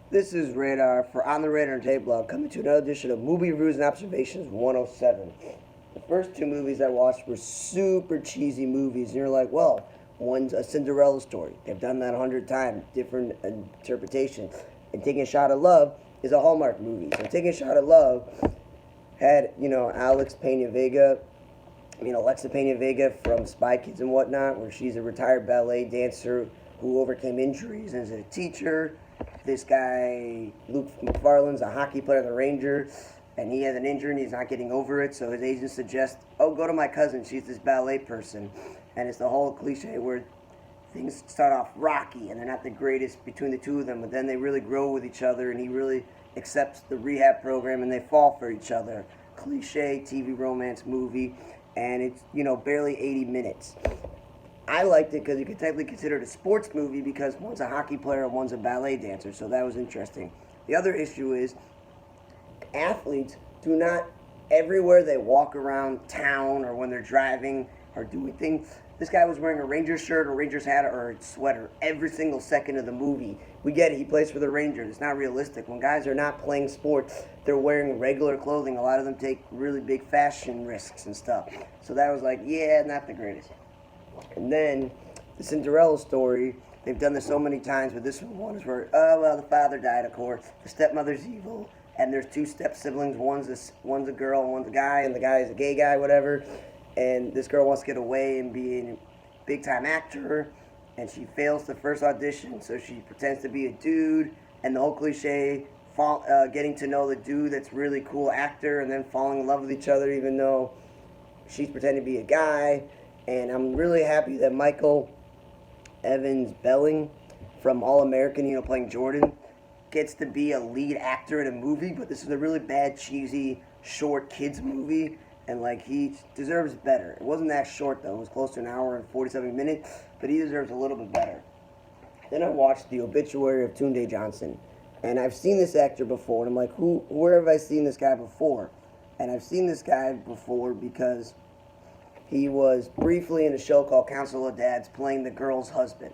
This is Radar for On the Radar and Tape Blog, coming to another edition of Movie Reviews and Observations 107. The first two movies I watched were super cheesy movies, and you're like, well, one's a Cinderella story. They've done that 100 times, different interpretations. And Taking a Shot at Love is a Hallmark movie. So Taking a Shot at Love had, Alexa Pena Vega from Spy Kids and whatnot, where she's a retired ballet dancer who overcame injuries and is a teacher. This guy, Luke McFarlane's a hockey player, the Ranger, and he has an injury and he's not getting over it, so his agent suggests, oh, go to my cousin, she's this ballet person. And it's the whole cliche where things start off rocky and they're not the greatest between the two of them, but then they really grow with each other and he really accepts the rehab program and they fall for each other. Cliche TV romance movie, and it's, barely 80 minutes. I liked it because you could technically consider it a sports movie because one's a hockey player and one's a ballet dancer, so that was interesting. The other issue is athletes do not, everywhere they walk around town or when they're driving or doing things, this guy was wearing a Rangers shirt or Rangers hat or a sweater every single second of the movie. We get it, he plays for the Rangers. It's not realistic. When guys are not playing sports, they're wearing regular clothing. A lot of them take really big fashion risks and stuff. So that was like, yeah, not the greatest. And then the Cinderella story, they've done this so many times, but this one is where, the father died, of course. The stepmother's evil, and there's two step siblings. One's a girl, and one's a guy, and the guy is a gay guy, whatever. And this girl wants to get away and be a big time actor, and she fails the first audition, so she pretends to be a dude, and the whole cliche, getting to know the dude that's really cool actor, and then falling in love with each other, even though she's pretending to be a guy. And I'm really happy that Michael Evans Belling from All American, playing Jordan, gets to be a lead actor in a movie, but this is a really bad, cheesy, short kids movie, and he deserves better. It wasn't that short though, it was close to an hour and 47 minutes, but he deserves a little bit better. Then I watched The Obituary of Tunde Johnson, and I've seen this actor before, and I'm like, where have I seen this guy before? And I've seen this guy before because he was briefly in a show called Council of Dads playing the girl's husband.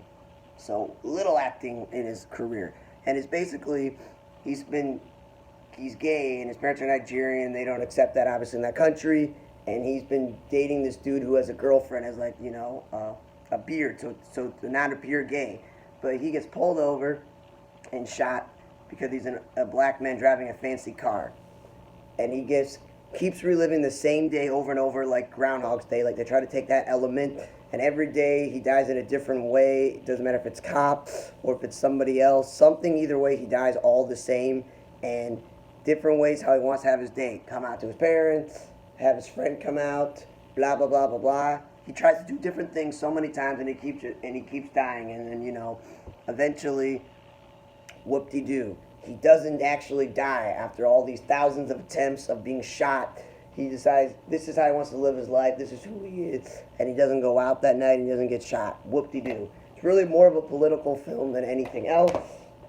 So little acting in his career. And it's basically, he's gay and his parents are Nigerian. They don't accept that obviously in that country. And he's been dating this dude who has a girlfriend, has a beard, so not appear gay. But he gets pulled over and shot because he's a black man driving a fancy car. And he keeps reliving the same day over and over, like Groundhog's Day. Like they try to take that element, and every day he dies in a different way. It doesn't matter if it's cop or if it's somebody else. Something, either way, he dies all the same, and different ways how he wants to have his day. Come out to his parents, have his friend come out, blah blah blah blah blah. He tries to do different things so many times, and he keeps dying, and then eventually, whoop-de-doo. He doesn't actually die after all these thousands of attempts of being shot. He decides this is how he wants to live his life, this is who he is, and he doesn't go out that night and he doesn't get shot. Whoop-de-doo. It's really more of a political film than anything else.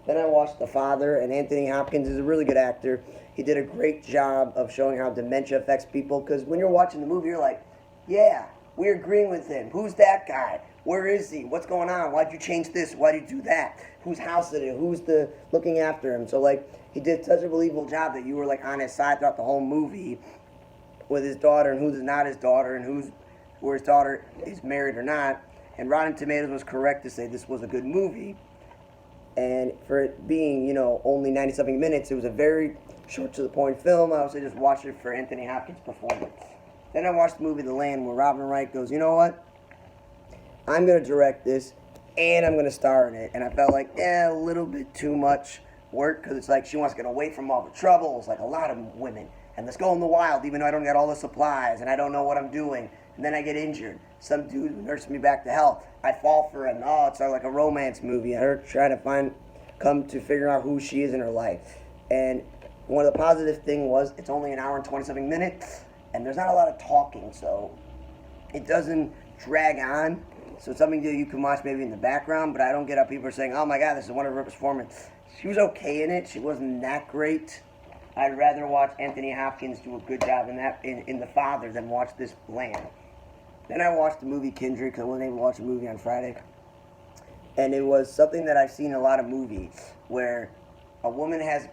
Then I watched The Father, and Anthony Hopkins is a really good actor. He did a great job of showing how dementia affects people, because when you're watching the movie, you're like, yeah, we're agreeing with him. Who's that guy? Where is he? What's going on? Why'd you change this? Why'd you do that? Whose house is it? Who's the looking after him? So he did such a believable job that you were on his side throughout the whole movie with his daughter and who's not his daughter and where his daughter is married or not. And Rotten Tomatoes was correct to say this was a good movie. And for it being, only 90-something minutes, it was a very short to the point film. I would say just watch it for Anthony Hopkins' performance. Then I watched the movie The Land, where Robin Wright goes, you know what? I'm going to direct this, and I'm going to star in it. And I felt a little bit too much work, because it's she wants to get away from all the troubles, like a lot of women. And let's go in the wild, even though I don't get all the supplies, and I don't know what I'm doing. And then I get injured. Some dude nurses me back to health. I fall for him. Oh, it's like a romance movie. Her trying to come to figure out who she is in her life. And one of the positive things was it's only an hour and 27 minutes, and there's not a lot of talking, so it doesn't drag on. So it's something that you can watch maybe in the background, but I don't get up people are saying, oh my God, this is one of her performances. She was okay in it. She wasn't that great. I'd rather watch Anthony Hopkins do a good job in The Father than watch this Land. Then I watched the movie Kindred, because I wasn't able to watch a movie on Friday. And it was something that I've seen in a lot of movies, where a woman has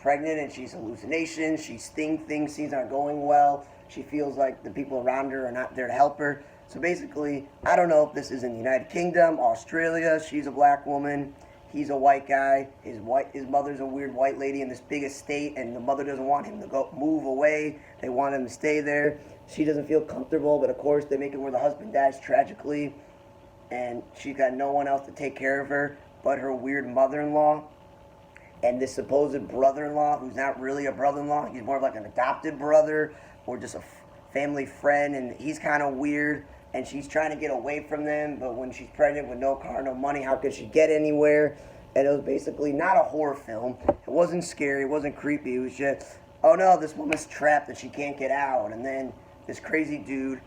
pregnant and she's hallucinations, she's seeing things, things aren't going well. She feels like the people around her are not there to help her. So basically, I don't know if this is in the United Kingdom, Australia. She's a black woman. He's a white guy. His mother's a weird white lady in this big estate, and the mother doesn't want him to move away. They want him to stay there. She doesn't feel comfortable, but of course they make it where the husband dies tragically, and she's got no one else to take care of her but her weird mother-in-law and this supposed brother-in-law who's not really a brother-in-law. He's more of like an adopted brother or just a family friend, and he's kind of weird. And she's trying to get away from them, but when she's pregnant with no car, no money, how could she get anywhere? And it was basically not a horror film. It wasn't scary, it wasn't creepy. It was just, oh no, this woman's trapped and she can't get out. And then this crazy dude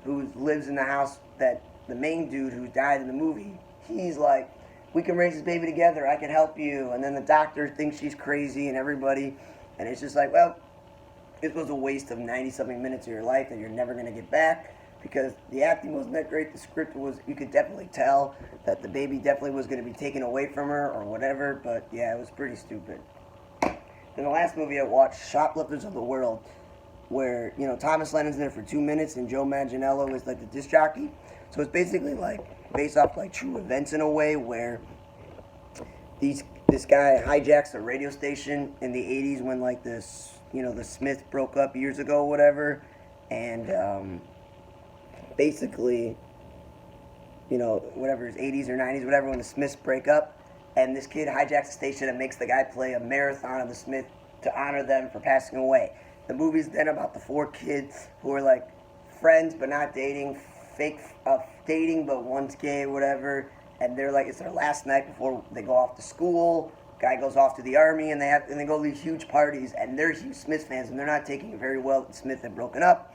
who lives in the house, that the main dude who died in the movie, he's like, we can raise this baby together, I can help you. And then the doctor thinks she's crazy and everybody, and it's just like, well, this was a waste of 90-something minutes of your life that you're never going to get back. Because the acting wasn't that great, the script was, you could definitely tell that the baby definitely was going to be taken away from her or whatever, but yeah, it was pretty stupid. Then the last movie I watched, Shoplifters of the World, where, you know, Thomas Lennon's in there for 2 minutes and Joe Manganiello is like the disc jockey. So it's basically like based off like true events in a way, where this guy hijacks a radio station in the 80s when like this, you know, the Smiths broke up years ago or whatever, and basically, you know, whatever, it's 80s or 90s, whatever, when the Smiths break up, and this kid hijacks the station and makes the guy play a marathon of the Smiths to honor them for passing away. The movie's then about the 4 kids who are like friends but not dating, fake dating but one's gay, whatever, and they're like, it's their last night before they go off to school. Guy goes off to the army, and they go to these huge parties, and they're huge Smiths fans, and they're not taking it very well that Smith had broken up.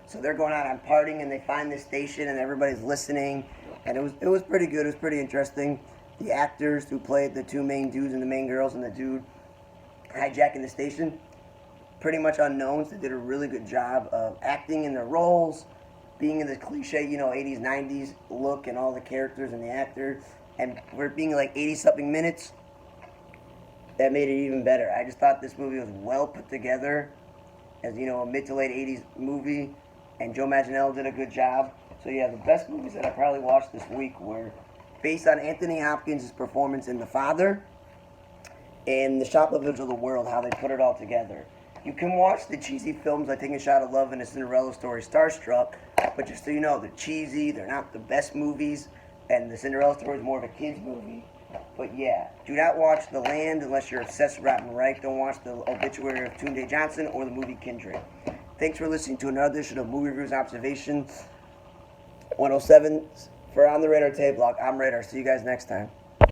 So they're going out on partying, and they find this station, and everybody's listening, and it was pretty good. It was pretty interesting. The actors who played the 2 main dudes and the main girls and the dude hijacking the station, pretty much unknowns. They did a really good job of acting in their roles, being in the cliche, you know, 80s, 90s look and all the characters and the actor, and for it being like 80-something minutes, that made it even better. I just thought this movie was well put together as, you know, a mid to late 80s movie. And Joe Manganiello did a good job. So yeah, the best movies that I probably watched this week were based on Anthony Hopkins' performance in The Father and The Shoplifters of the World, how they put it all together. You can watch the cheesy films like Taking a Shot of Love and A Cinderella Story, Starstruck, but just so you know, they're cheesy, they're not the best movies, and The Cinderella Story is more of a kid's movie. But yeah, do not watch The Land unless you're obsessed with Robin Wright. Don't watch The Obituary of Tunde Johnson or the movie Kindred. Thanks for listening to another edition of Movie Reviews and Observations 107 for On the Radar Tape Block. I'm Radar. See you guys next time.